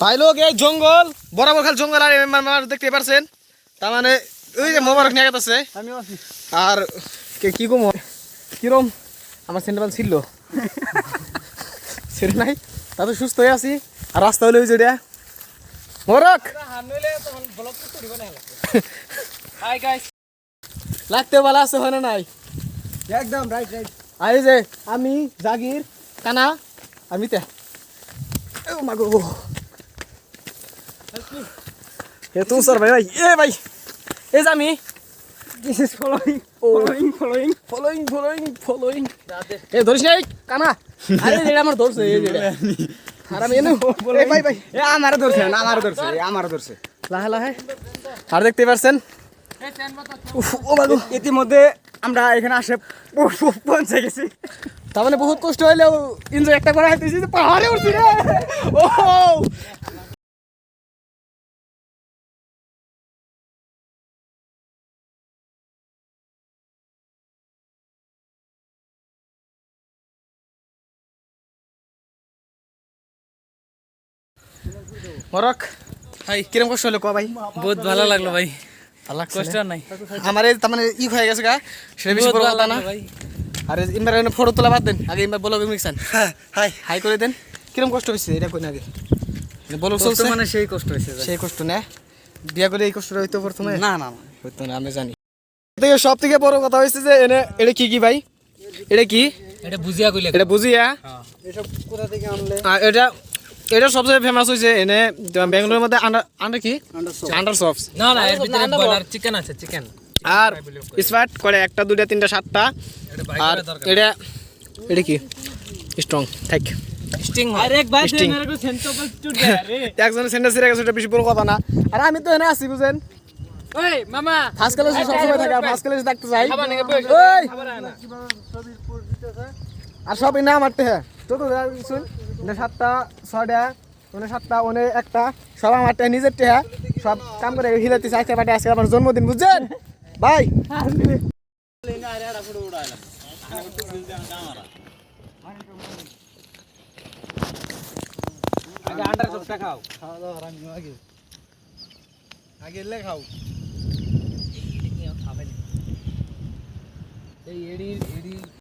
ভাই লোক এই জঙ্গল বরাবর খাল জঙ্গল আর মানুষ দেখতে পারছেন তার মানে ওই যে মোবারক নিয়ে গেছে আর কি কম কিরম আমার সেন্টার ছিল সেটা নাই তাতে সুস্থ হয়ে আছি আর রাস্তা হলে ওই যেটা মোবারক লাগতে ভালো আছে হয় না নাই একদম রাইট রাইট আর এই যে আমি জাগির কানা আর মিতা মাগো এ তুই স্যার ভাই ভাই এ ভাই এ যে আমি দিস ইজ ফলোইং এ ধরিস নাই কানা আরে এটা আমার ধরছে এই যে আর আমি এনে এই ভাই ভাই এ আমারে ধরছে না আমারে ধরছে লাহে লাহে আর দেখতে পারছেন ও মাগো ইতিমধ্যে আমরা এখানে আসে পৌঁছে গেছি তার মানে বহুত কষ্ট হইলেও এনজয় একটা করে হাইতেছি পাহাড়ে উঠছি রে ও মরক ভাই কিরম কষ্ট হলো ক ভাই বহুত ভালো লাগলো ভাই আল্লাহ কষ্ট নাই আমার এই তার মানে ই হয়ে গেছে গা সেটা বেশি বড় কথা না ভাই আরে ইনবার ফটো তোলা বাদ দেন আগে ইনবার বলো মিক্সান হাই হাই করে দেন কিরম কষ্ট হয়েছে এটা কই না আগে বলো কষ্ট মানে সেই কষ্ট হয়েছে সেই কষ্ট না বিয়া করে এই কষ্টটা হইতো প্রথমে না না না হইতো না আমি জানি থেকে সব থেকে বড় কথা হয়েছে যে এনে এটা কি ভাই এটা কি এটা বুঝিয়া কইলে এটা বুঝিয়া এসব কোথা থেকে আনলে এটা এটা সবচেয়ে ফেমাস হয়েছে এনে বেঙ্গালোরের মধ্যে আন্ডার কি আন্ডার সফট না না এর ভিতরে বলার চিকেন আছে চিকেন আর স্পার্ট করে একটা দুইটা তিনটা সাতটা আর এটা এটা কি স্ট্রং থাক স্টিং আরে এক ভাই মেরে কো সেন্টোপাল টুট গয়া রে একজন সেন্টার সিরে গেছে এটা বেশি বড় কথা না আর আমি তো এনে আছি বুঝেন ওই মামা ফার্স্ট ক্লাসে সব সময় থাকে ফার্স্ট ক্লাসে থাকতে চাই ওই আর সব ইনা মারতে হ্যাঁ তো তো শুন এটা সাতটা ছয়টা ওনে সাতটা ওনে একটা সব আমারটা নিজের টেহা সব কাম করে হিলাতে চাইতে পাটে আজকে আমার জন্মদিন বুঝছেন ভাই আগে আন্ডার চপটা খাও খাওয়া দাওয়া রান্না আগে আগে এলে খাও এই এডি